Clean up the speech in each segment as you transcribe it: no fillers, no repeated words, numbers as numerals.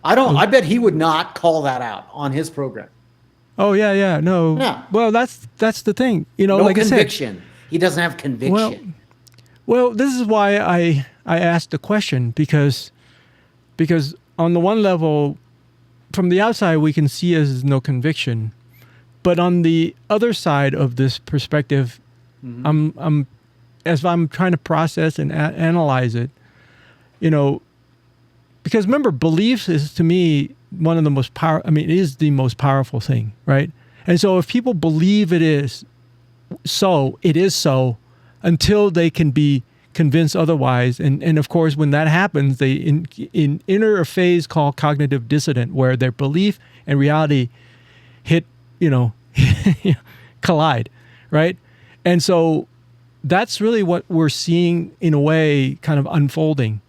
I bet he would not call that out on his program. Oh yeah, no. No, Well, that's the thing. You know, no like I said. conviction. He doesn't have Well, conviction. well, this is why I asked the question because on the one level, from the outside, we can see as no conviction, but on the other side of this perspective, Mm-hmm. I'm as I'm trying to process and analyze it, you know, because remember, belief is to me one of the most power. I mean, it is the most powerful thing, right? And so, if people believe it is so, it is so, until they can be convinced otherwise. And of course, when that happens, they enter a phase called cognitive dissonance, where their belief and reality hit, you know, collide, right? And so that's really what we're seeing in a way kind of unfolding.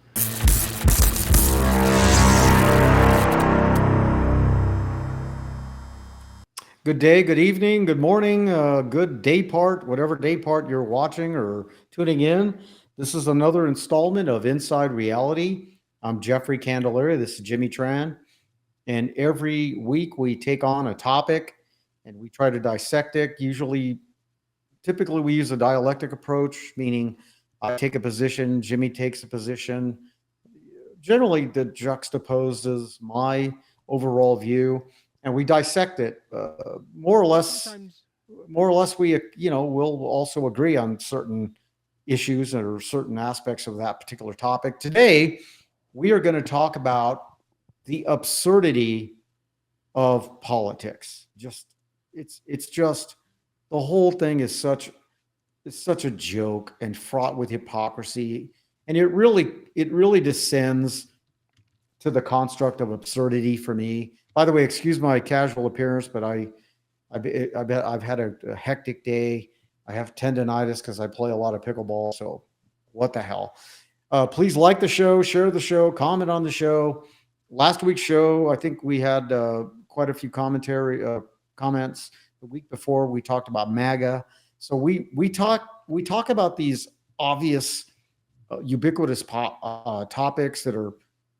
Good day, good evening, good morning, good day part, whatever day part you're watching or tuning in. This is another installment of Inside Reality. I'm Jeffrey Candelaria. This is Jimmy Tran. And every week we take on a topic and we try to dissect it. Typically, we use a dialectic approach, meaning I take a position, Jimmy takes a position. Generally, that juxtaposes my overall view, and we dissect it more or less. Sometimes, More or less, we will also agree on certain issues or certain aspects of that particular topic. Today, we are going to talk about the absurdity of politics. It's just the whole thing is such a joke and fraught with hypocrisy, and it really descends to the construct of absurdity for me. By the way, excuse my casual appearance, but I bet I've had a hectic day. I have tendonitis because I play a lot of pickleball. So what the hell? Please like the show, share the show, comment on the show. Last week's show, I think we had quite a few comments. The week before, we talked about MAGA. So we talk about these obvious, ubiquitous topics that are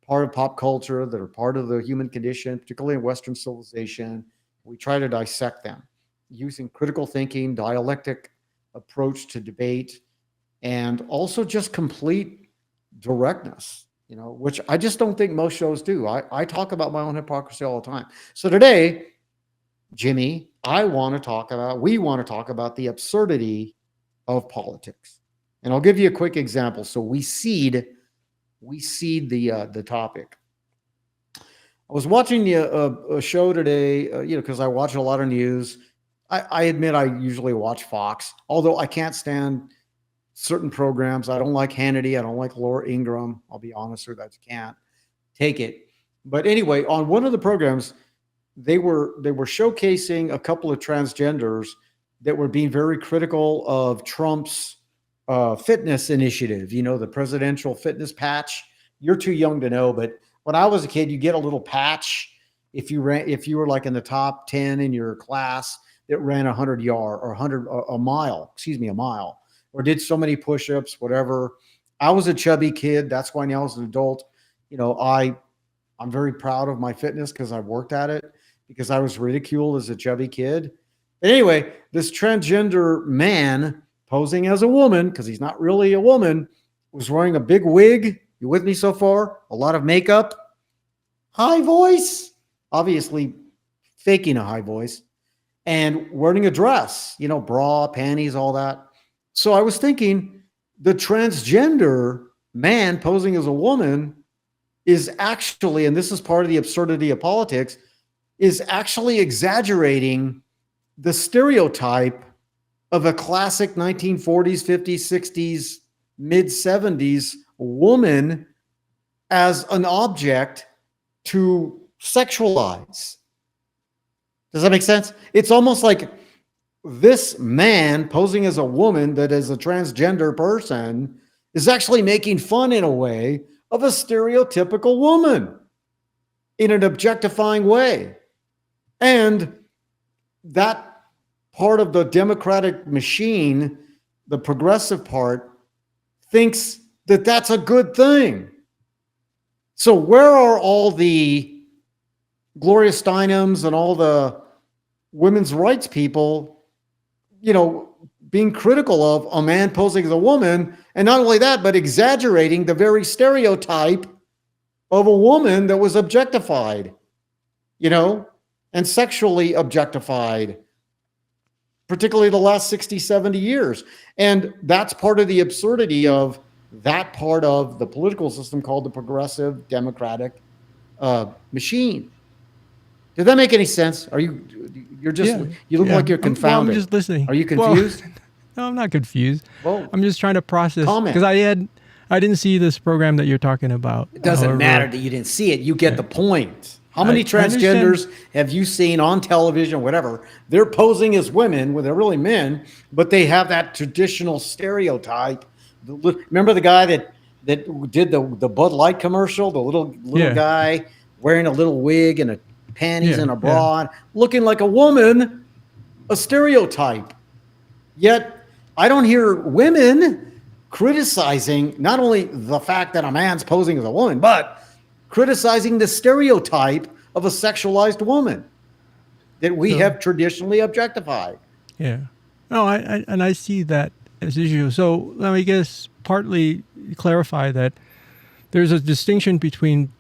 part of pop culture, that are part of the human condition, particularly in Western civilization. We try to dissect them using critical thinking, dialectic approach to debate, and also just complete directness, which I just don't think most shows do. I talk about my own hypocrisy all the time. So today, Jimmy, we want to talk about the absurdity of politics. And I'll give you a quick example. So we seed the topic. I was watching a show today, because I watch a lot of news. I admit I usually watch Fox, although I can't stand certain programs. I don't like Hannity. I don't like Laura Ingraham. I'll be honest with you, I just can't take it. But anyway, on one of the programs, they were showcasing a couple of transgenders that were being very critical of Trump's fitness initiative. The presidential fitness patch. You're too young to know, but when I was a kid, you get a little patch if you were like in the top 10 in your class that ran 100 yard or 100 a mile, or did so many push-ups, whatever. I was a chubby kid. That's why now as an adult, I'm very proud of my fitness because I've worked at it, because I was ridiculed as a chubby kid. But anyway, this transgender man posing as a woman, because he's not really a woman, was wearing a big wig. You with me so far? A lot of makeup, high voice, obviously faking a high voice, and wearing a dress, bra, panties, all that. So I was thinking the transgender man posing as a woman is actually, and this is part of the absurdity of politics, is actually exaggerating the stereotype of a classic 1940s, 50s, 60s, mid 70s woman as an object to sexualize. Does that make sense? It's almost like this man posing as a woman that is a transgender person is actually making fun in a way of a stereotypical woman in an objectifying way. And that part of the democratic machine, the progressive part, thinks that that's a good thing. So where are all the Gloria Steinem's and all the women's rights people, being critical of a man posing as a woman, and not only that, but exaggerating the very stereotype of a woman that was objectified, and sexually objectified, particularly the last 60, 70 years. And that's part of the absurdity of that part of the political system called the progressive democratic machine. Did that make any sense? You look like you're confounded. I'm just listening. Are you confused? Well, no, I'm not confused. Well, I'm just trying to process, comment. because I didn't see this program that you're talking about. It doesn't matter that you didn't see it. You get the point. How many transgenders have you seen on television, whatever? They're posing as women when they're really men, but they have that traditional stereotype. Remember the guy that did the Bud Light commercial, the little guy wearing a little wig and panties and a bra, looking like a woman, a stereotype. Yet I don't hear women criticizing not only the fact that a man's posing as a woman, but criticizing the stereotype of a sexualized woman that we have traditionally objectified. Yeah. No, I see that as issue. So let me partly clarify that there's a distinction between,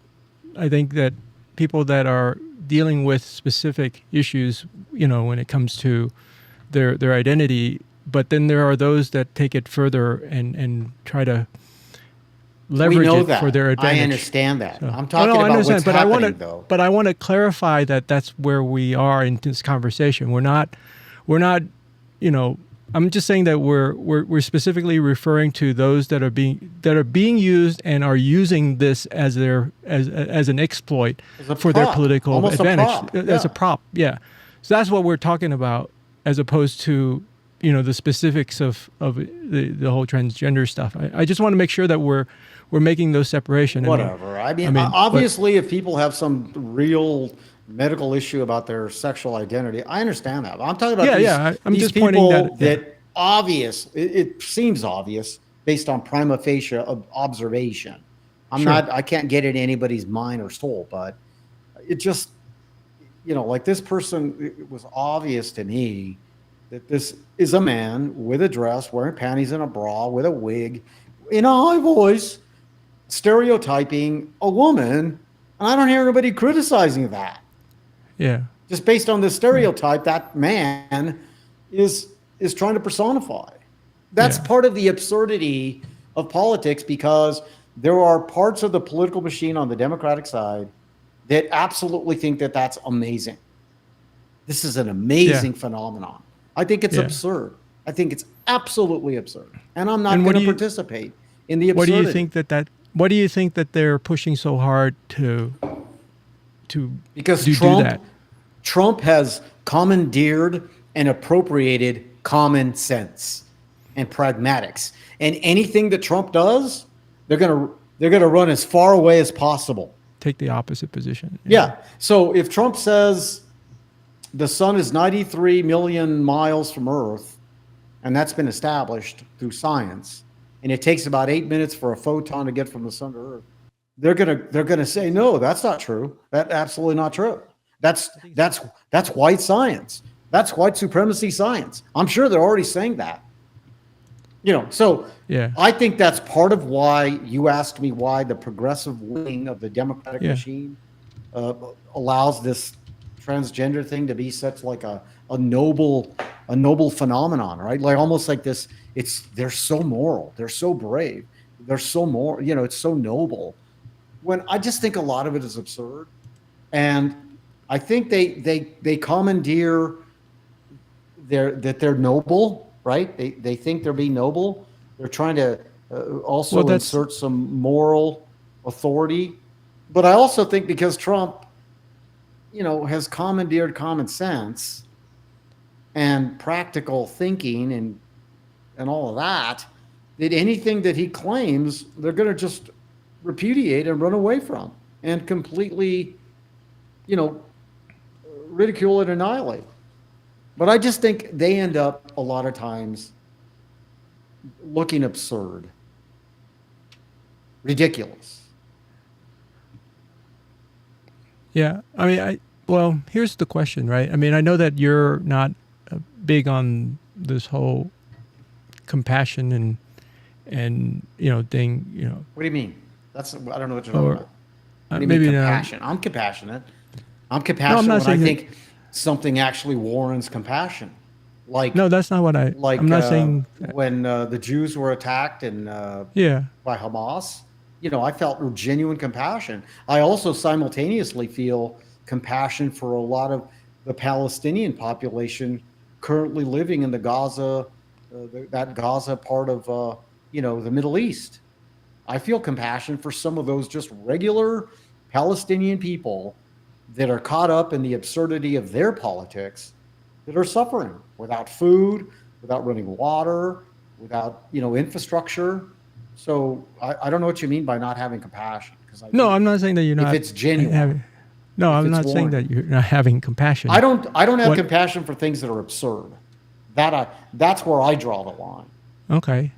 I think, that people that are dealing with specific issues, when it comes to their identity, but then there are those that take it further and try to leverage it for their advantage. I understand that. So, I'm talking about what's happening, though. But I want to clarify that that's where we are in this conversation. We're not, I'm just saying that we're specifically referring to those that are being used and are using this as an exploit for their political advantage. As a prop, yeah. So that's what we're talking about, as opposed to the specifics of the whole transgender stuff. I just want to make sure that we're making those separation. Whatever. I mean obviously, if people have some real medical issue about their sexual identity, I understand that. I'm talking about I'm these just people pointing that obvious. It seems obvious based on prima facie observation. I can't get into anybody's mind or soul, but it just, like this person, it was obvious to me that this is a man with a dress, wearing panties and a bra, with a wig, in a high voice, stereotyping a woman, and I don't hear anybody criticizing that. Yeah. Just based on the stereotype that man is trying to personify. That's part of the absurdity of politics, because there are parts of the political machine on the Democratic side that absolutely think that that's amazing. This is an amazing phenomenon. I think it's absurd. I think it's absolutely absurd. And I'm not going to participate in the absurdity. What do you think that they're pushing so hard to because do that? Trump has commandeered and appropriated common sense and pragmatics. And anything that Trump does, they're going to run as far away as possible. Take the opposite position. Yeah. So if Trump says the sun is 93 million miles from Earth, and that's been established through science, and it takes about 8 minutes for a photon to get from the sun to Earth, they're gonna say, no, that's not true. That's absolutely not true. That's white science. That's white supremacy science. I'm sure they're already saying that. So I think that's part of why you asked me why the progressive wing of the Democratic machine allows this transgender thing to be such like a noble phenomenon, right? Like almost like this. They're so moral. They're so brave. They're so more. It's so noble. When I just think a lot of it is absurd, and I think they commandeer that they're noble, right? They think they're being noble. They're trying to also insert some moral authority. But I also think because Trump, has commandeered common sense and practical thinking and all of that anything that he claims, they're going to just repudiate and run away from and completely, ridicule and annihilate. But I just think they end up a lot of times looking absurd, ridiculous. Yeah, I mean, well, here's the question, right? I mean, I know that you're not big on this whole compassion and thing, What do you mean? That's I don't know what you're talking or about. What do you mean maybe compassion? I'm compassionate. I'm no, I'm compassionate not when I saying that. think something actually warrants compassion. Like No, that's not what I'm not saying. when the Jews were attacked and Yeah, by Hamas, I felt genuine compassion. I also simultaneously feel compassion for a lot of the Palestinian population currently living in the Gaza, that Gaza part of the Middle East. I feel compassion for some of those just regular Palestinian people that are caught up in the absurdity of their politics, that are suffering without food, without running water, without infrastructure. So I don't know what you mean by not having compassion, because I no, do. I'm not saying that you're If not it's genuine, having. No, if I'm it's not saying that warranted. you're not having compassion. I don't have What? compassion for things that are absurd. That's where I draw the line. Okay.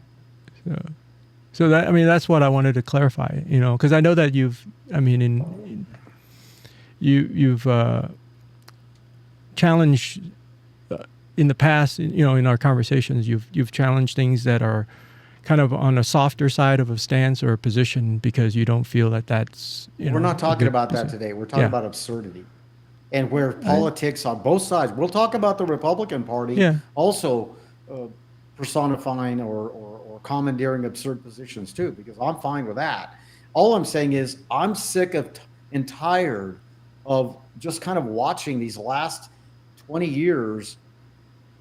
So that, I mean, that's what I wanted to clarify, because I know that I mean, you've challenged in the past, in our conversations, you've challenged things that are kind of on a softer side of a stance or a position because you don't feel that that's, We're not a talking good about that position. today. We're talking Yeah. about absurdity and where I, politics on both sides. We'll talk about the Republican Party yeah. also uh, personifying or commandeering absurd positions too, because I'm fine with that. All I'm saying is I'm sick of and tired of just kind of watching these last 20 years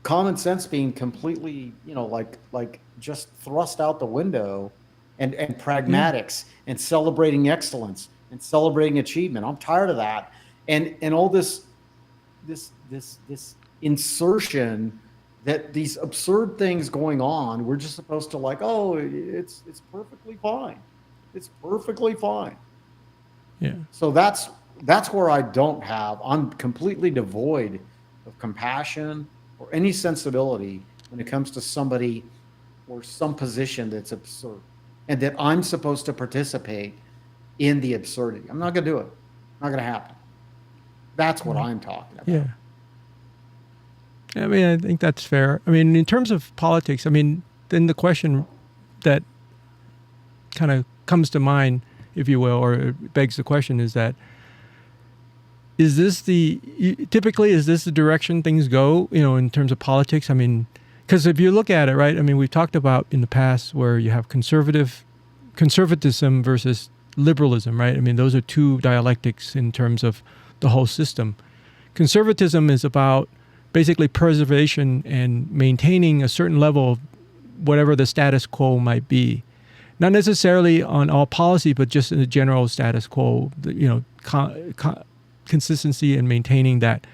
common sense being completely, like just thrust out the window, and Yeah. pragmatics and celebrating excellence and celebrating achievement. I'm tired of that. And all this insertion that these absurd things going on, we're just supposed to like, oh, it's perfectly fine. It's perfectly fine. Yeah. So that's where I'm completely devoid of compassion or any sensibility when it comes to somebody or some position that's absurd, and that I'm supposed to participate in the absurdity. I'm not going to do it. Not going to happen. That's what I'm talking Yeah. about. I mean, I think that's fair. I mean, in terms of politics, I mean, then the question that kind of comes to mind, if you will, or begs the question is that, typically, is this the direction things go, in terms of politics? I mean, because if you look at it, right, I mean, we've talked about in the past where you have conservatism versus liberalism, right? I mean, those are two dialectics in terms of the whole system. Conservatism is about basically preservation and maintaining a certain level of whatever the status quo might be. Not necessarily on all policy, but just in the general status quo, consistency and maintaining that.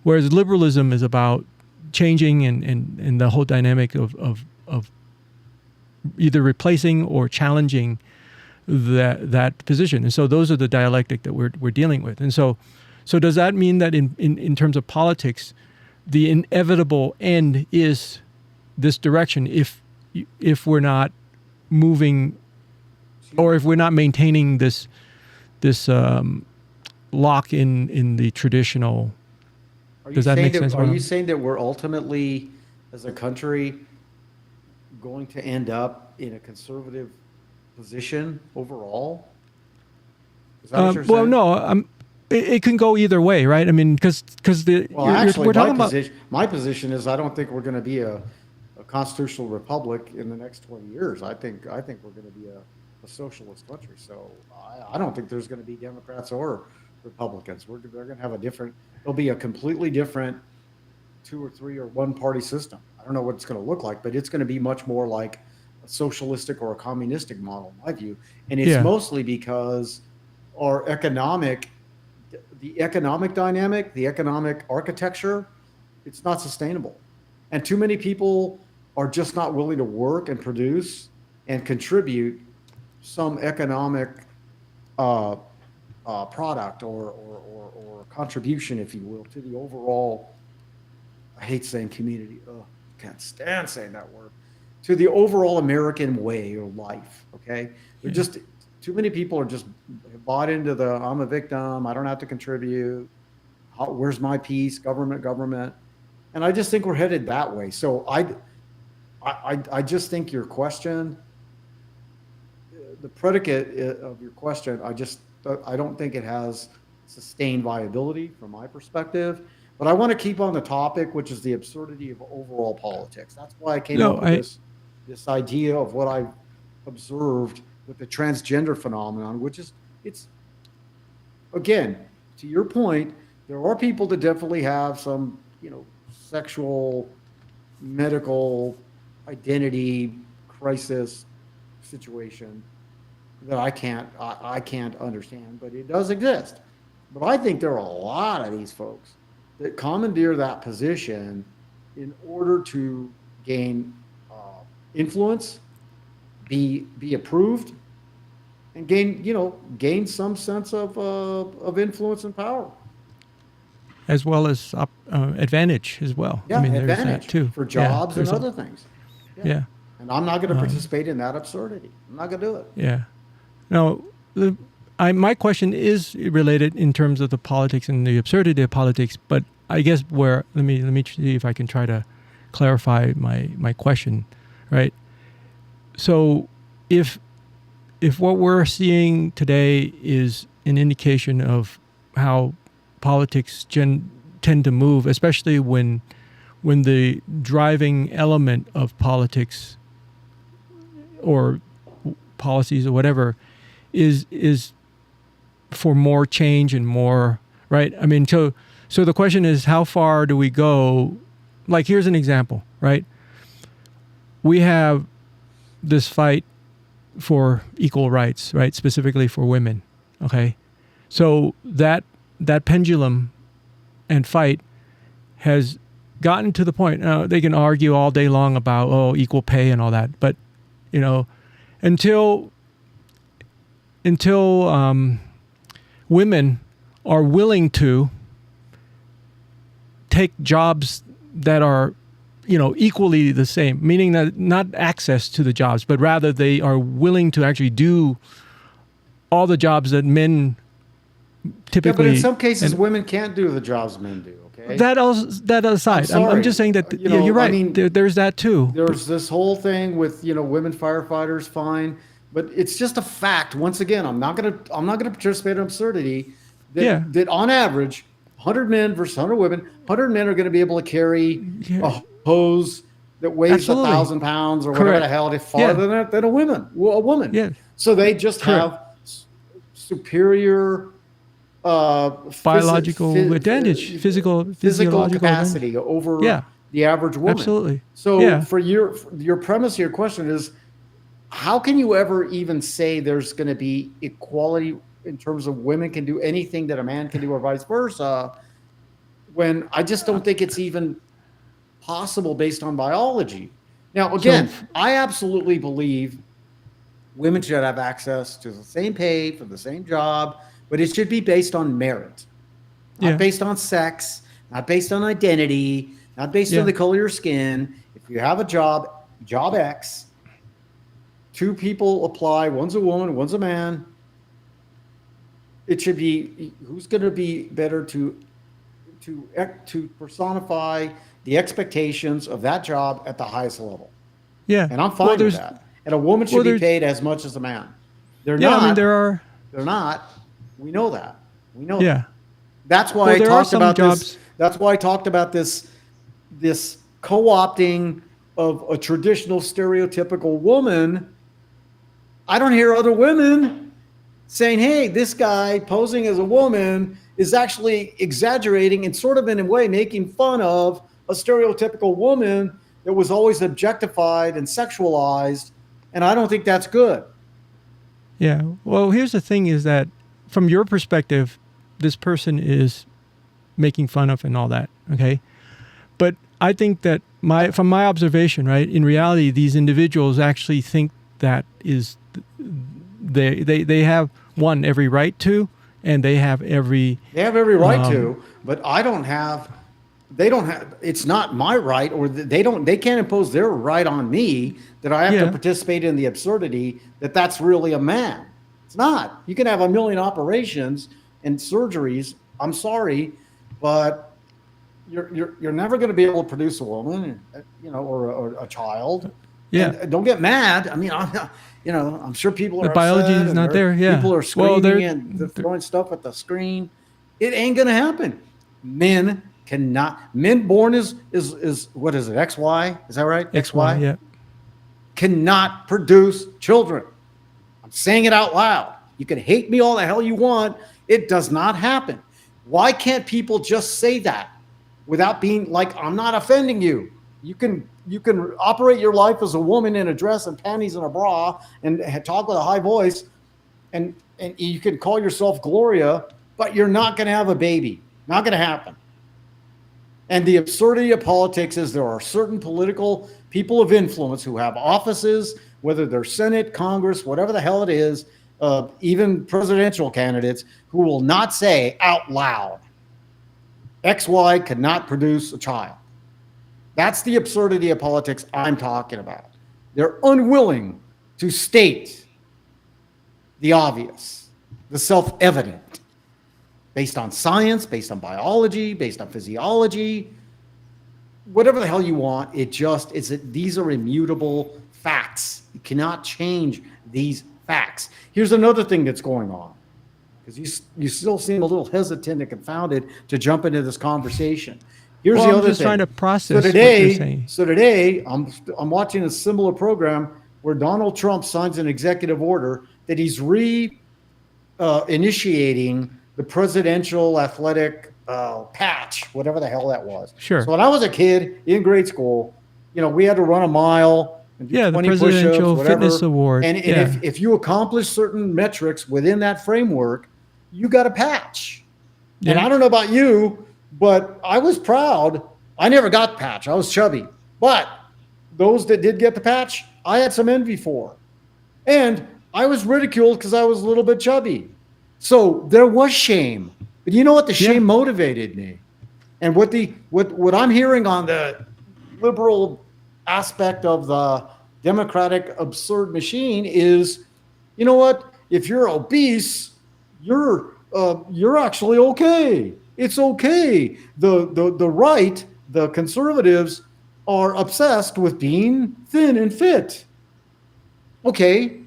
Whereas liberalism is about changing and the whole dynamic of either replacing or challenging that position. And so those are the dialectic that we're dealing with. And so does that mean that in terms of politics, the inevitable end is this direction if we're not moving, or if we're not maintaining this lock in the traditional? Does that make sense? Are you saying that we're ultimately, as a country, going to end up in a conservative position overall? Is that what you're Well, saying? no. It can go either way, right? I mean, because Well, actually, we're talking about. my position is I don't think we're going to be a constitutional republic in the next 20 years. I think we're going to be a socialist country. So I don't think there's going to be Democrats or Republicans. They're going to have there'll be a completely different 2 or 3 or one party system. I don't know what it's going to look like, but it's going to be much more like a socialistic or a communistic model, in my view. And it's Yeah. mostly because the economic dynamic, the economic architecture, it's not sustainable. And too many people are just not willing to work and produce and contribute some economic product or contribution, if you will, to the overall, I hate saying community, can't stand saying that word, to the overall American way of life, okay? They're just, too many people are just bought into I'm a victim, I don't have to contribute. where's my peace? Government. And I just think we're headed that way. So I just think your question, the predicate of your question, I don't think it has sustained viability from my perspective. But I want to keep on the topic, which is the absurdity of overall politics. That's why I came up with this idea of what I've observed with the transgender phenomenon, which is, it's, again, to your point, there are people that definitely have some, sexual, medical identity crisis situation that I can't understand, but it does exist. But I think there are a lot of these folks that commandeer that position in order to gain influence, be approved, and gain some sense of influence and power, as well as advantage as well. Yeah, there's advantage that too for jobs and other things. Yeah. And I'm not going to participate in that absurdity. I'm not going to do it. Yeah. Now, my question is related in terms of the politics and the absurdity of politics, but I guess let me see if I can try to clarify my question, right? So if what we're seeing today is an indication of how politics tend to move, especially when the driving element of politics or policies or whatever is for more change and more, right? So the question is, how far do we go? Like, here's an example, right? We have this fight for equal rights, right? Specifically for women, okay? So that pendulum and fight has gotten to the point, they can argue all day long about, equal pay and all that, but, until women are willing to take jobs that are, equally the same, meaning that not access to the jobs, but rather they are willing to actually do all the jobs that men typically. Yeah, but in some cases, women can't do the jobs men do. Okay. That aside, I'm just saying that you're right. There's that too. There's this whole thing with women firefighters, fine, but it's just a fact. Once again, I'm not gonna participate in absurdity. That on average, 100 men versus 100 women, 100 men are going to be able to carry a hose that weighs 1,000 pounds or whatever the hell, they farther than a woman. Yeah. So they just have superior biological advantage, physical capacity over the average woman. Absolutely. So for your premise, your question is, how can you ever even say there's going to be equality in terms of women can do anything that a man can do or vice versa, when I just don't think it's even possible based on biology. Now, again, I absolutely believe women should have access to the same pay for the same job, but it should be based on merit, not based on sex, not based on identity, not based on the color of your skin. If you have a job X, two people apply, one's a woman, one's a man. It should be who's going to be better to personify the expectations of that job at the highest level. Yeah, and I'm fine with that. And a woman should be paid as much as a man. They're not. They're not. We know that. That. That's why I talked about this. That's why I talked about this co-opting of a traditional stereotypical woman. I don't hear other women saying, hey, this guy posing as a woman is actually exaggerating and sort of in a way making fun of a stereotypical woman that was always objectified and sexualized. And I don't think that's good. Yeah. Well, here's the thing is that from your perspective, this person is making fun of and all that. Okay. But I think that from my observation, right, in reality, these individuals actually think that is, they have every right to, and they have every right to, but they don't have, it's not my right, or they can't impose their right on me that I have to participate in the absurdity that's really a man. It's not. You can have a million operations and surgeries. I'm sorry. but you're never going to be able to produce a woman, or a child. Yeah. And don't get mad. I mean, I'm sure people are The biology upset is not there. Yeah. People are Well, screaming and they're throwing stuff at the screen. It ain't going to happen. Men born is what is it? XY? Is that right? XY. Yeah. Cannot produce children. I'm saying it out loud. You can hate me all the hell you want. It does not happen. Why can't people just say that without being like, I'm not offending you? You can operate your life as a woman in a dress and panties and a bra and talk with a high voice, and you can call yourself Gloria, but you're not going to have a baby. Not going to happen. And the absurdity of politics is there are certain political people of influence who have offices, whether they're Senate, Congress, whatever the hell it is, even presidential candidates, who will not say out loud, XY could not produce a child. That's the absurdity of politics I'm talking about. They're unwilling to state the obvious, the self-evident, based on science, based on biology, based on physiology, whatever the hell you want. These are immutable facts. You cannot change these facts. Here's another thing that's going on, because you still seem a little hesitant and confounded to jump into this conversation. Here's the other thing. I'm just trying to process what you're saying. So today, I'm watching a similar program where Donald Trump signs an executive order that he's initiating the presidential athletic patch, whatever the hell that was. Sure. So when I was a kid in grade school, we had to run a mile and do 20 the presidential push-ups, fitness award. And if you accomplish certain metrics within that framework, you got a patch. Yeah. And I don't know about you, but I was proud. I never got the patch. I was chubby. But those that did get the patch, I had some envy for. And I was ridiculed because I was a little bit chubby. So there was shame. But you know what? The shame motivated me. And what I'm hearing on the liberal aspect of the democratic absurd machine is, you know what? If you're obese, you're actually okay. It's okay. The right, the conservatives, are obsessed with being thin and fit. Okay,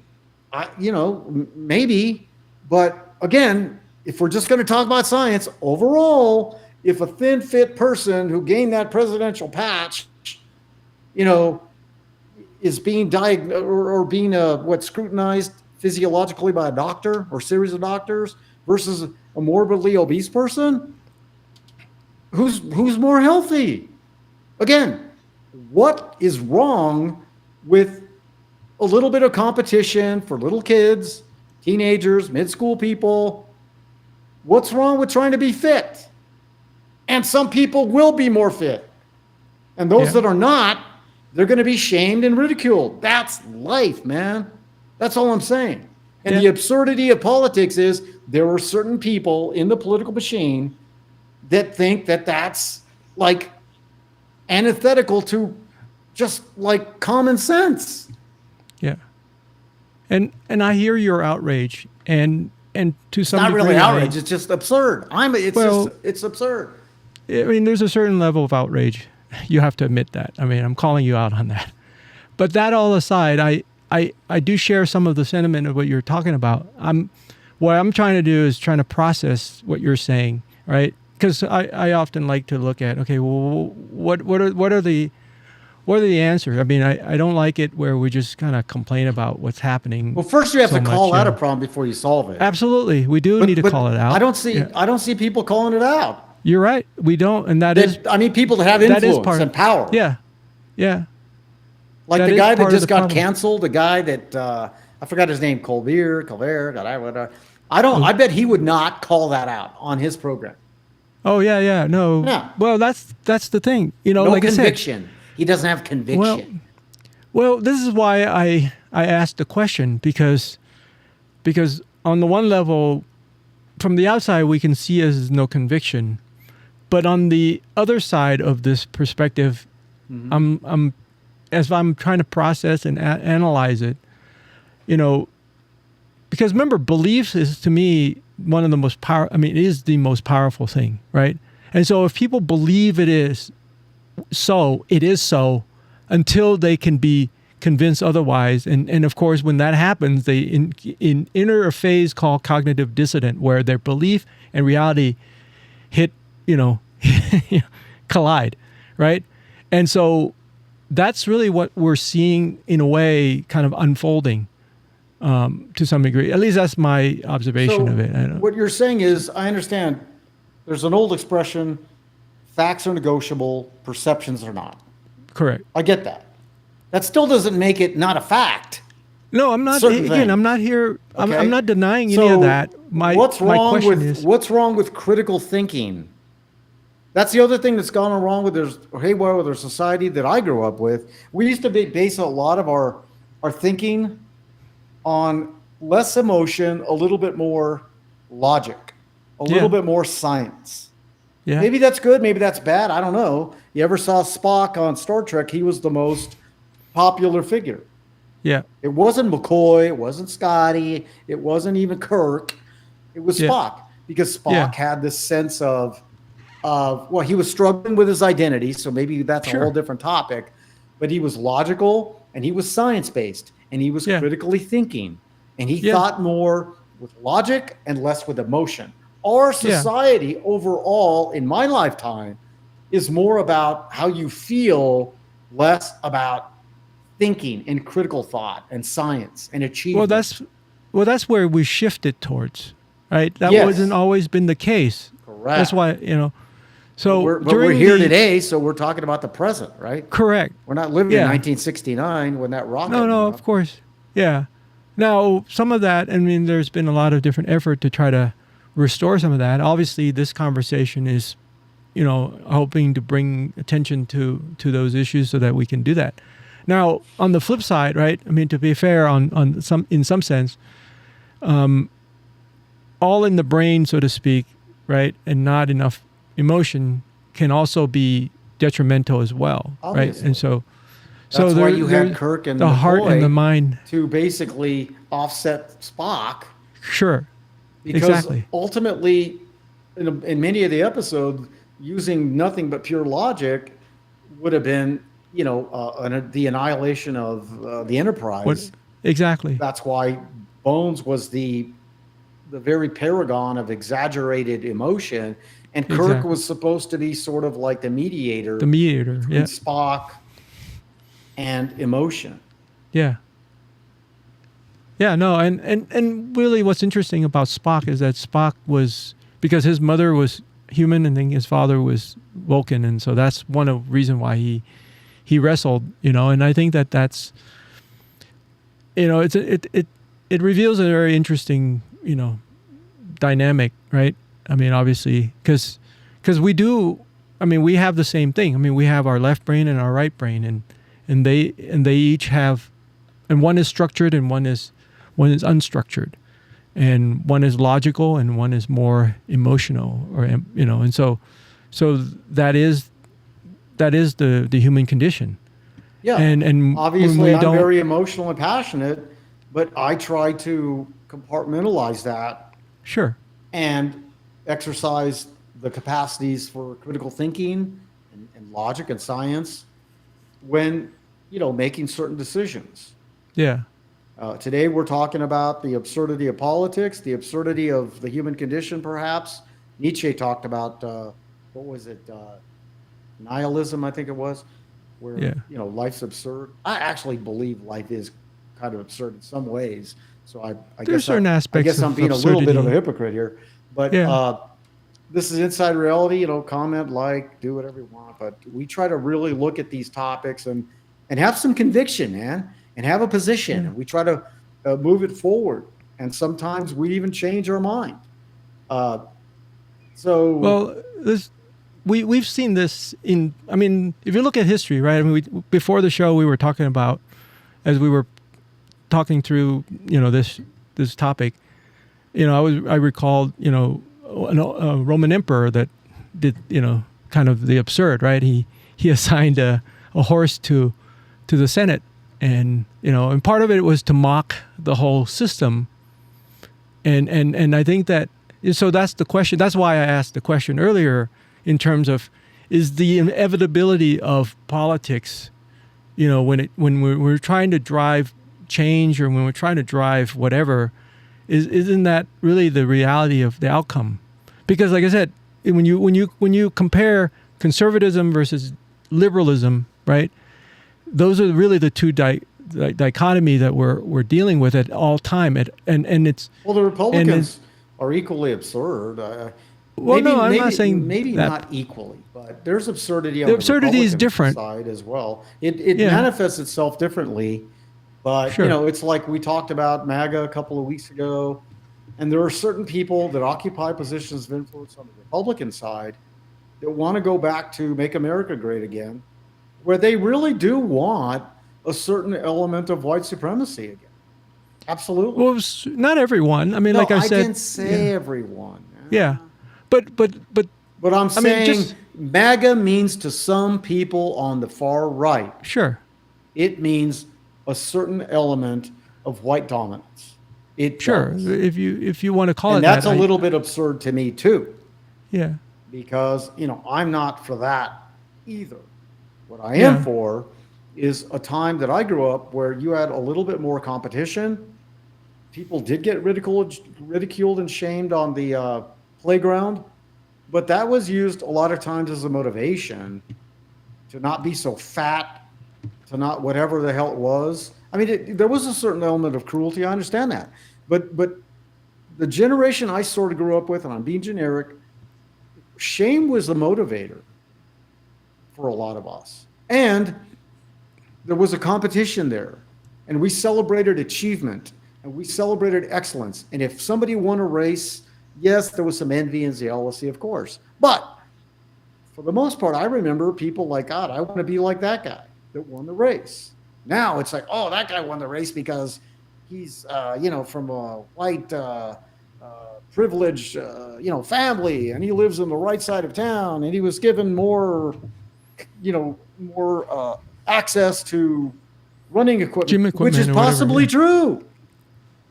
maybe, but again, if we're just going to talk about science, overall, if a thin, fit person who gained that presidential patch, is being diagnosed or being scrutinized physiologically by a doctor or series of doctors versus a morbidly obese person, who's more healthy? Again, what is wrong with a little bit of competition for little kids, teenagers, mid-school people? What's wrong with trying to be fit? And some people will be more fit. And those that are not, they're going to be shamed and ridiculed. That's life, man. That's all I'm saying. And the absurdity of politics is there are certain people in the political machine that think that that's like antithetical to just like common sense. Yeah. And I hear your outrage, and to some degree, not really outrage. It's just absurd. It's absurd. I mean, there's a certain level of outrage. You have to admit that. I mean, I'm calling you out on that. But that all aside, I do share some of the sentiment of what you're talking about. What I'm trying to do is trying to process what you're saying, right? Because I often like to look at, okay, well, what are the answers? I mean, I don't like it where we just kind of complain about what's happening. Well, first you have to call out a problem before you solve it. Absolutely, we do need to call it out. I don't see people calling it out. You're right. We don't, and I need people that have influence and power. Yeah, yeah. Like the guy that just got canceled, the guy that I forgot his name, Colbert, whatever. I bet he would not call that out on his program. Oh yeah, no. Well, that's the thing, no like conviction. I said, he doesn't have conviction. Well, this is why I asked the question, because on the one level, from the outside, we can see as no conviction, but on the other side of this perspective, as I'm trying to process and analyze it, because remember, belief is to me one of the most it is the most powerful thing, right? And so if people believe it is so until they can be convinced otherwise. And of course, when that happens, they enter a phase called cognitive dissonance, where their belief and reality hit, collide, right? And so that's really what we're seeing in a way kind of unfolding to some degree. At least that's my observation of it. What you're saying is, I understand there's an old expression, facts are negotiable, perceptions are not. Correct. I get that. That still doesn't make it not a fact. No, I'm not. Again, I'm not here. Okay. I'm not denying any of that. What's wrong with critical thinking? That's the other thing that's gone wrong with our society that I grew up with. We used to base a lot of our thinking on less emotion, a little bit more logic, a little bit more science. Yeah. Maybe that's good, maybe that's bad. I don't know. You ever saw Spock on Star Trek? He was the most popular figure. Yeah. It wasn't McCoy, it wasn't Scotty, it wasn't even Kirk. It was Spock, because Spock had this sense of he was struggling with his identity, so maybe that's a whole different topic, but he was logical and he was science-based and he was critically thinking, and he thought more with logic and less with emotion. Our society overall, in my lifetime, is more about how you feel, less about thinking and critical thought and science and achievement. Well, that's where we shifted towards, right? That wasn't always been the case. Correct. That's why, So we're here today, so we're talking about the present, right? Correct. We're not living in 1969 when that rocket. No, of course, Now, some of that, there's been a lot of different effort to try to restore some of that. Obviously, this conversation is, hoping to bring attention to those issues so that we can do that. Now, on the flip side, right? To be fair, in some sense, all in the brain, so to speak, right, and not enough emotion can also be detrimental as well, obviously. Right? And so that's why you had Kirk and the heart and the mind to basically offset Spock. Sure. Because ultimately, in many of the episodes, using nothing but pure logic would have been, the annihilation of the Enterprise. Exactly. That's why Bones was the very paragon of exaggerated emotion, and Kirk was supposed to be sort of like the mediator. The mediator, between Spock and emotion. Yeah. Yeah, no, and really what's interesting about Spock is that Spock was, because his mother was human and then his father was Vulcan, and so that's one of the reasons why he wrestled, and I think that's, it reveals a very interesting, dynamic, right? Obviously, because we have the same thing. We have our left brain and our right brain, and they each have, and one is structured and one is unstructured, and one is logical and one is more emotional, and so that is the human condition. Yeah, and obviously I'm very emotional and passionate, but I try to compartmentalize that. Sure. And exercise the capacities for critical thinking and logic and science when making certain decisions. Yeah. Today we're talking about the absurdity of politics, the absurdity of the human condition, perhaps. Nietzsche talked about, nihilism, I think it was, where, life's absurd. I actually believe life is kind of absurd in some ways. So I guess I'm being a little bit of a hypocrite here. But this is Inside Reality, comment, do whatever you want. But we try to really look at these topics and have some conviction, man. And have a position, and we try to move it forward. And sometimes we even change our mind. We've seen this in. If you look at history, right? Before the show, we were talking about, as we were talking through, this topic. I recalled, a Roman emperor that did, kind of the absurd, right? He assigned a horse to the Senate. And part of it was to mock the whole system, and I think that, so that's the question. That's why I asked the question earlier. in terms of is the inevitability of politics, when we're trying to drive change or when we're trying to drive whatever, isn't that really the reality of the outcome? Because like I said, when you compare conservatism versus liberalism, right? Those are really the two dichotomy that we're dealing with at all time. And it's the Republicans are equally absurd. I'm not saying maybe that. Not equally, but there's absurdity on The the absurdity is Republican different side as well. It manifests itself differently, but Sure. it's like we talked about MAGA a couple of weeks ago, and there are certain people that occupy positions of influence on the Republican side that want to go back to make America great again, where they really do want a certain element of white supremacy again. Absolutely. Well, not everyone. I mean, like I said, I didn't say everyone. Yeah, but I'm saying MAGA means to some people on the far right, sure, it means a certain element of white dominance. It sure. does. If you want to call And it that, that's a little bit absurd to me too, yeah. because I'm not for that either. What I am for is a time that I grew up where you had a little bit more competition. People did get ridiculed and shamed on the playground, but that was used a lot of times as a motivation to not be so fat, to not whatever the hell it was. I mean, there was a certain element of cruelty. I understand that, but the generation I sort of grew up with, and I'm being generic, shame was the motivator for a lot of us, and there was a competition there, and we celebrated achievement and we celebrated excellence. And if somebody won a race, yes, there was some envy and jealousy, of course. But for the most part, I remember people like, God, I want to be like that guy that won the race. Now it's like, oh, that guy won the race because he's, from a white, privileged, family, and he lives on the right side of town, and he was given more access to running equipment, which is possibly true.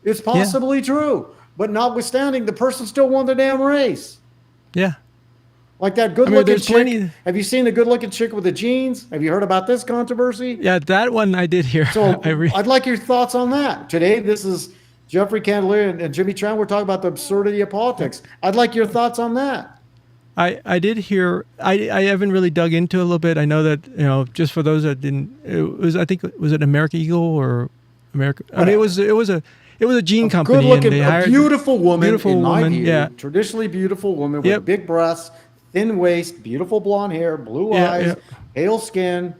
It's possibly true. But notwithstanding, the person still won the damn race. Yeah. Like that good-looking chick. Have you seen the good-looking chick with the jeans? Have you heard about this controversy? Yeah, that one I did hear. So I'd like your thoughts on that. Today, this is Jeffrey Candelaria and Jimmy Tran. We're talking about the absurdity of politics. I'd like your thoughts on that. I did hear. I haven't really dug into it a little bit. I know that just for those that didn't, was it American Eagle or America? I mean, it was a jean company. Good-looking, and they hired a beautiful woman. In my view, yeah. Traditionally beautiful woman with big breasts, thin waist, beautiful blonde hair, blue eyes, pale skin.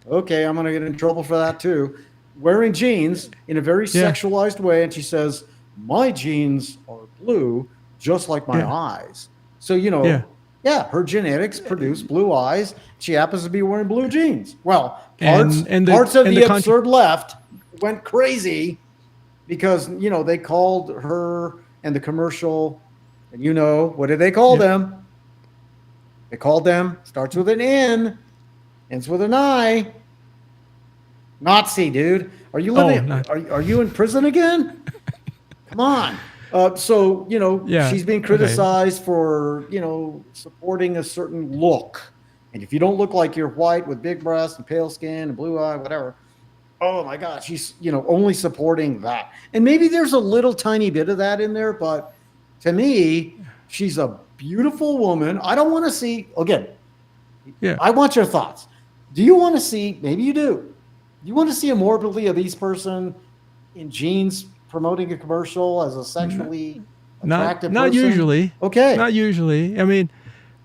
Okay, I'm gonna get in trouble for that too. Wearing jeans in a very sexualized way, and she says, "My jeans are blue, just like my eyes." So her genetics produce blue eyes. She happens to be wearing blue jeans. Well, parts of the absurd left went crazy because, they called her and the commercial, and what did they call them? They called them, starts with an N, ends with an I. Nazi, dude. Are you living? Are you in prison again? Come on. She's being criticized for, supporting a certain look. And if you don't look like you're white with big breasts and pale skin and blue eye, whatever, oh my God, she's, only supporting that. And maybe there's a little tiny bit of that in there, but to me, she's a beautiful woman. I don't want to see, again, I want your thoughts. Do you want to see, maybe you do you want to see a morbidly obese person in jeans promoting a commercial as a sexually attractive person? Not usually. Okay. Not usually. I mean,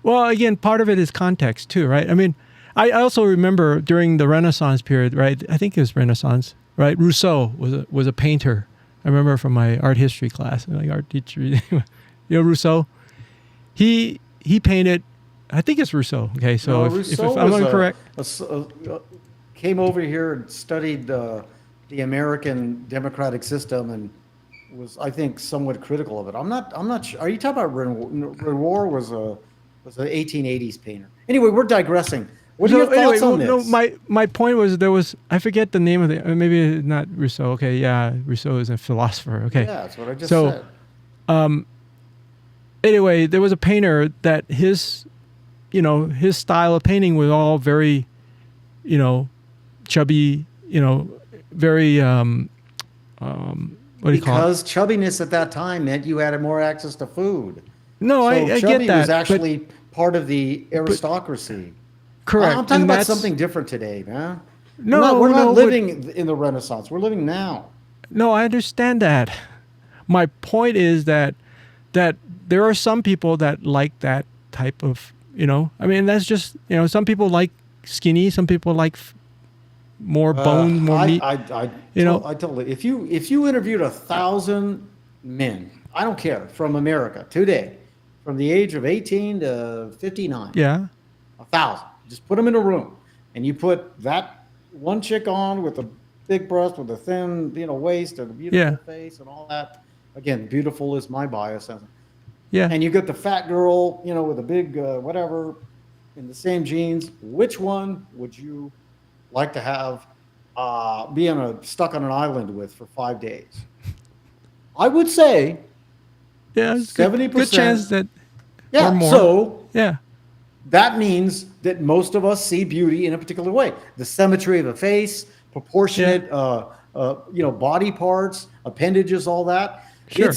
well, again, part of it is context too, right? I mean, I also remember during the Renaissance period, right? I think it was Renaissance, right? Rousseau was a painter. I remember from my art history class, like art teacher, Rousseau. He painted, I think it's Rousseau. Okay, so if I'm incorrect. Came over here and studied the American democratic system and was, I think, somewhat critical of it. I'm not sure. Are you talking about Renoir? Was an 1880s painter. Anyway, we're digressing. What are your thoughts on this? No, my point was I forget the name of the, maybe not Rousseau. Okay, yeah, Rousseau is a philosopher. Okay. Yeah, that's what I just said. Anyway, there was a painter that his his style of painting was all very, chubby, very, what do you call it? Because chubbiness at that time meant you had more access to food. No, So I get chubby that. was actually part of the aristocracy. Correct. I'm talking and about that's something different today, man. No, we're not no, living in the Renaissance. We're living now. No, I understand that. My point is that there are some people that like that type of, I mean, that's just, some people like skinny, some people like more bone, more meat. I totally. If you interviewed 1,000 men, I don't care, from America today, from the age of 18 to 59, Yeah. 1,000, just put them in a room, and you put that one chick on with a big breast, with a thin, waist, and a beautiful face, and all that. Again, beautiful is my bias. Yeah. And you get the fat girl, with a big whatever, in the same jeans. Which one would you like to have be stuck on an island with for 5 days? I would say, yeah, 70%. Good chance that. Yeah. Or more. So yeah, that means that most of us see beauty in a particular way: the symmetry of a face, proportionate, body parts, appendages, all that. Sure.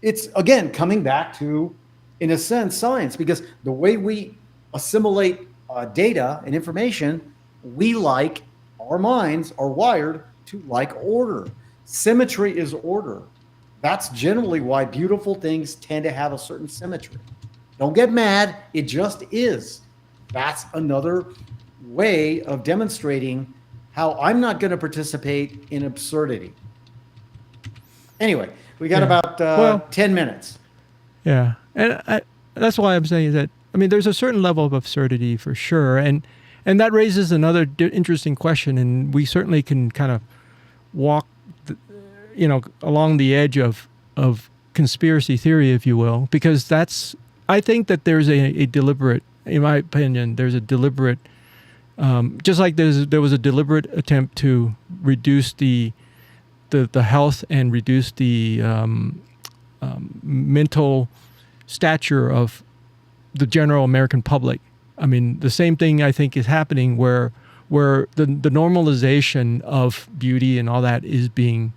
It's again coming back to, in a sense, science, because the way we assimilate data and information, our minds are wired to like order. Symmetry is order. That's generally why beautiful things tend to have a certain symmetry. Don't get mad. It just is. That's another way of demonstrating how I'm not going to participate in absurdity. Anyway, we got about 10 minutes. Yeah. And that's why I'm saying that, there's a certain level of absurdity for sure. And that raises another interesting question. And we certainly can kind of walk, along the edge of conspiracy theory, if you will, because I think that there's a deliberate, in my opinion, there's a deliberate, just like there was a deliberate attempt to reduce the health and reduce the mental stature of the general American public. The same thing I think is happening where the normalization of beauty and all that is being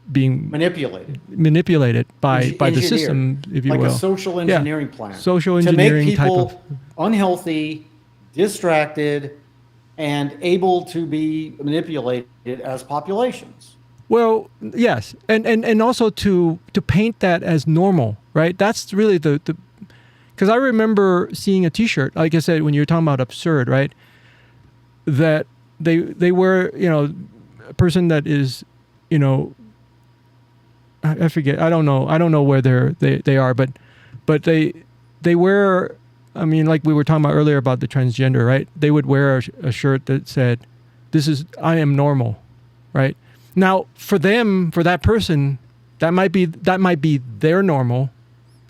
manipulated by the system, if you will. Like a social engineering plan. Social engineering to make people type of unhealthy, distracted, and able to be manipulated as populations. Well, yes, and also to paint that as normal, right? That's really the because I remember seeing a T-shirt, like I said, when you were talking about absurd, right? That they wear, a person that is, I forget, I don't know where they are, but they wear, like we were talking about earlier about the transgender, right? They would wear a shirt that said, I am normal, right? Now, for that person, that might be their normal,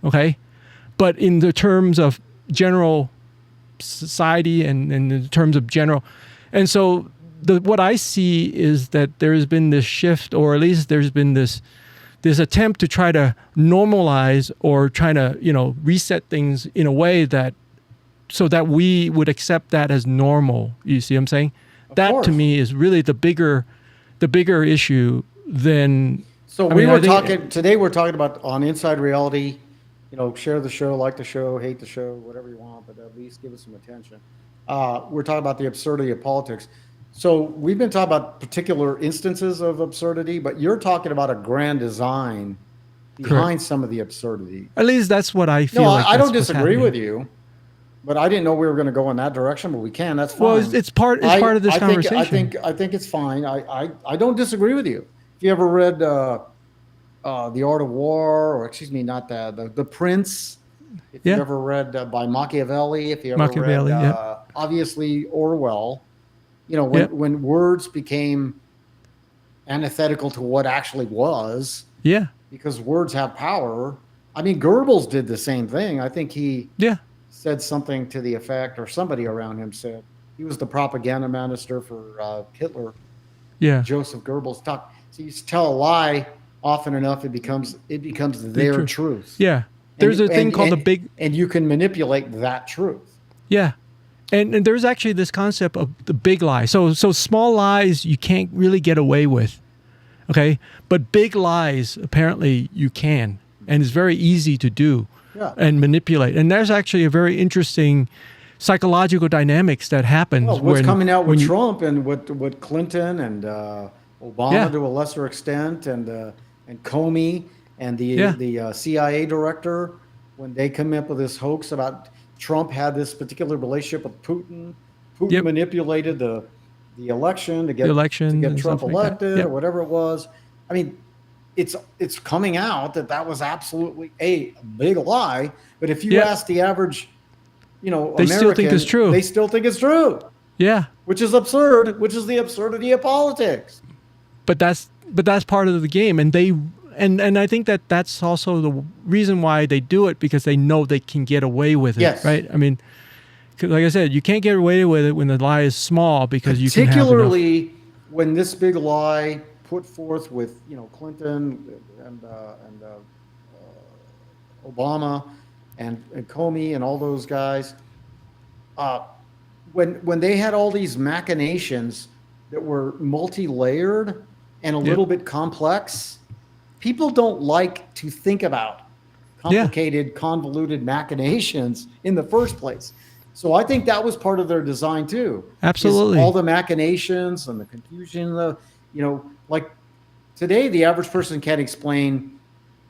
okay? But in the terms of general society and in the terms of general, and so what I see is that there has been this shift, or at least there's been this attempt to try to normalize or try to reset things in a way that so that we would accept that as normal. You see what I'm saying? That to me is really the bigger issue than. So today we're talking about on Inside Reality, share the show, like the show, hate the show, whatever you want, but at least give us some attention. We're talking about the absurdity of politics. So we've been talking about particular instances of absurdity, but you're talking about a grand design behind some of the absurdity. At least that's what I feel. No, like I don't disagree with you, but I didn't know we were going to go in that direction, but we can. That's fine. Well, it's part of this conversation. I think it's fine. I don't disagree with you. If you ever read The Art of War, or excuse me, not that, The Prince. If you ever read by Machiavelli, if you ever read obviously Orwell, when words became antithetical to what actually was. Yeah. Because words have power. Goebbels did the same thing. I think he said something to the effect, or somebody around him said, he was the propaganda minister for Hitler. Yeah. Joseph Goebbels talked. So you tell a lie often enough, it becomes their truth. Yeah. There's a thing called the big, and you can manipulate that truth. Yeah. And there's actually this concept of the big lie. So small lies you can't really get away with. Okay? But big lies apparently you can. And it's very easy to do and manipulate. And there's actually a very interesting psychological dynamics that happens. Well, what's coming out with Trump and what Clinton and Obama to a lesser extent and Comey and the CIA director, when they come up with this hoax about Trump had this particular relationship with Putin. Putin manipulated the election to get Trump elected or whatever it was. I mean, it's coming out that was absolutely a big lie. But if you ask the average, they American, still think it's true. They still think it's true. Yeah, which is absurd. Which is the absurdity of politics. But that's part of the game, and I think that's also the reason why they do it, because they know they can get away with it. Yes. Right. I mean, like I said, you can't get away with it when the lie is small, because you can have particularly when this big lie put forth with Clinton and Obama and Comey and all those guys, when they had all these machinations that were multi-layered and a little bit complex, people don't like to think about complicated, convoluted machinations in the first place. So I think that was part of their design too. Absolutely. All the machinations and the confusion, like today, the average person can't explain,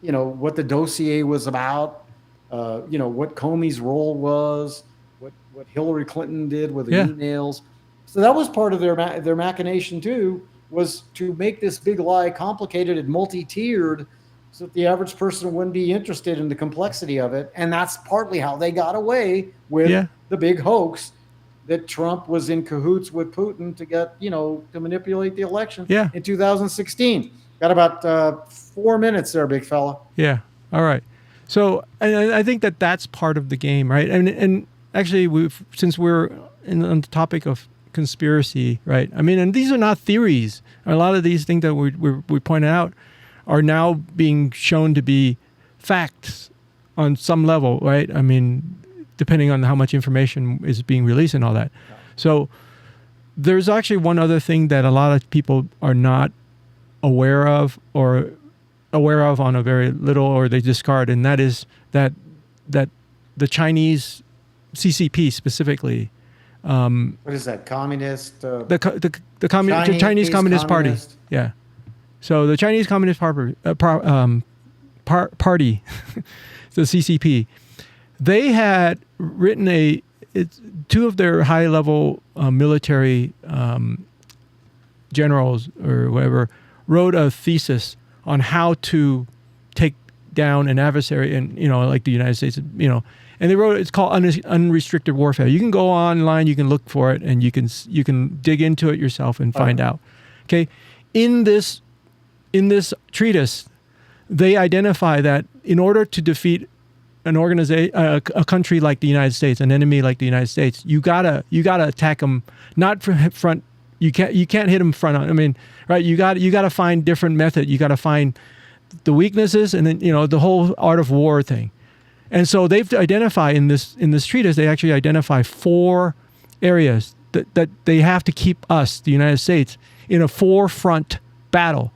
what the dossier was about, what Comey's role was, what Hillary Clinton did with the emails. So that was part of their machination too, was to make this big lie complicated and multi-tiered so that the average person wouldn't be interested in the complexity of it. And that's partly how they got away with the big hoax that Trump was in cahoots with Putin to get, to manipulate the election in 2016. Got about 4 minutes there, big fella. Yeah. All right. So I think that's part of the game, right? And actually, since we're on the topic of conspiracy, right? I mean, and these are not theories. A lot of these things that we pointed out are now being shown to be facts on some level, right? I mean, depending on how much information is being released and all that. So there's actually one other thing that a lot of people are not aware of, or aware of on a very little, or they discard, and that is that the Chinese CCP specifically. What is that? Communist? The Chinese Communist Party. Yeah. So the Chinese Communist Party, the CCP, they had written two of their high-level military generals or whatever wrote a thesis on how to take down an adversary, and like the United States, and they wrote it's called Unrestricted Warfare. You can go online, you can look for it, and you can dig into it yourself and find out. Okay, in this treatise, they identify that in order to defeat an organization, a country like the United States, an enemy like the United States, you gotta attack them not from front. You can't hit them front on. I mean, right? You got to find different method. You got to find the weaknesses, and then the whole art of war thing. And so they've identified in this treatise, they actually identify 4 areas that they have to keep us, the United States, in a 4-front battle.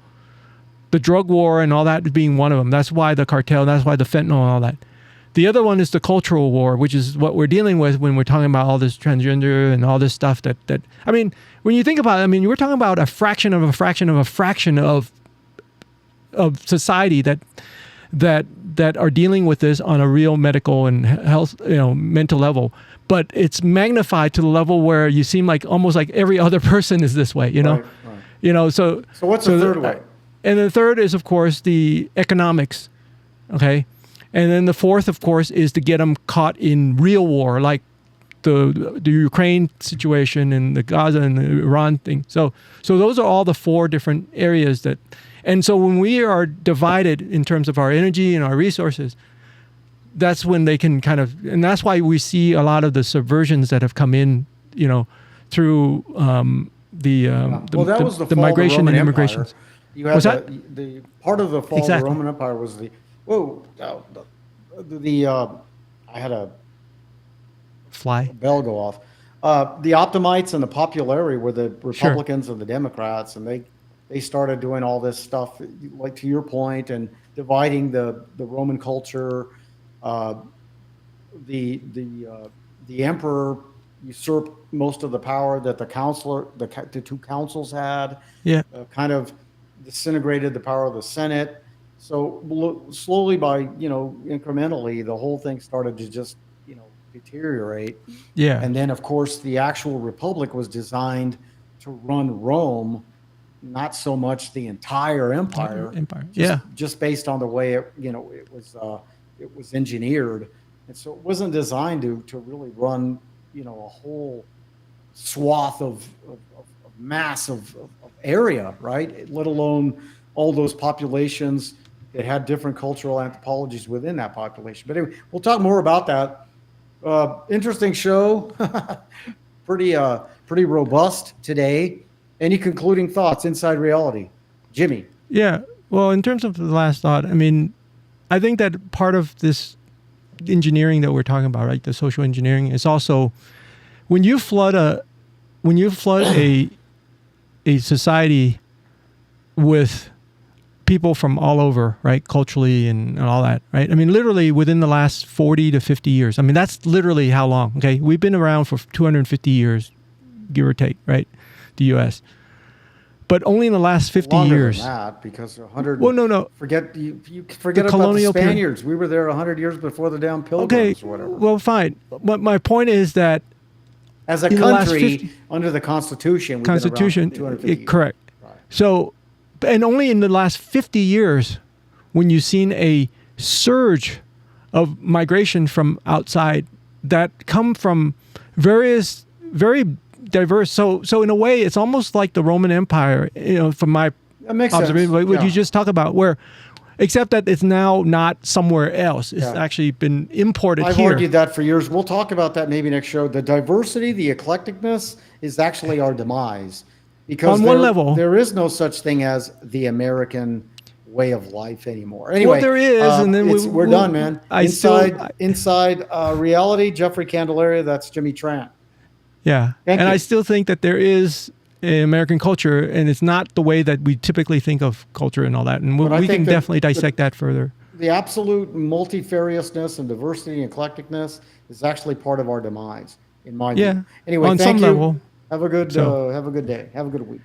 The drug war and all that being one of them. That's why the cartel. That's why the fentanyl and all that. The other one is the cultural war, which is what we're dealing with when we're talking about all this transgender and all this stuff that I mean, when you think about it, I mean, we're talking about a fraction of a fraction of a fraction of society that are dealing with this on a real medical and health, mental level. But it's magnified to the level where you seem like almost like every other person is this way, Right. So what's the third way? And the third is, of course, the economics. Okay. And then the fourth, of course, is to get them caught in real war, like the Ukraine situation and the Gaza and the Iran thing. So those are all the 4 different areas that, and so when we are divided in terms of our energy and our resources, that's when they can kind of, and that's why we see a lot of the subversions that have come in, through the migration and immigration. You had the part of the fall of the Roman Empire was I had a fly. bell go off. The Optimites and the Populari were the Republicans and the Democrats, and they started doing all this stuff, like to your point, and dividing the Roman culture. The emperor usurped most of the power that the two councils had. Yeah. Kind of disintegrated the power of the Senate. So slowly, by incrementally, the whole thing started to just deteriorate. Yeah. And then, of course, the actual republic was designed to run Rome, not so much the entire empire. Just based on the way it was engineered, and so it wasn't designed to really run a whole swath of massive area, right? Let alone all those populations that had different cultural anthropologies within that population. But anyway, we'll talk more about that. Interesting show, pretty robust today. Any concluding thoughts? Inside Reality, Jimmy? Yeah. Well, in terms of the last thought, I mean, I think that part of this engineering that we're talking about, right, the social engineering, is also when you flood a society with people from all over, right, culturally and all that, right? I mean, literally within the last 40 to 50 years. I mean, that's literally how long, okay? We've been around for 250 years, give or take, right? The U.S. But only in the last 50 Longer years. than that, because 100. Well, no. Forget about colonial the Spaniards. We were there 100 years before the damn Pilgrims or whatever. Well, fine. But my point is that as a country, under the Constitution, we've been around 250 years. Correct. Right. So, and only in the last 50 years, when you've seen a surge of migration from outside that come from various, very diverse. So in a way, it's almost like the Roman Empire, from my observation, what you just talk about, where, except that it's now not somewhere else. It's actually been imported here. I've argued that for years. We'll talk about that maybe next show. The diversity, the eclecticness is actually our demise. Because on one level, there is no such thing as the American way of life anymore. Anyway, well, there is, and then we're done, man. Inside Reality, Jeffrey Candelaria, that's Jimmy Tran. Yeah, Thank you. I still think that there is an American culture, and it's not the way that we typically think of culture and all that. And we can definitely dissect that further. The absolute multifariousness and diversity and eclecticness is actually part of our demise, in my view. Yeah. Anyway, on thank some you. level. Have a good day. Have a good week.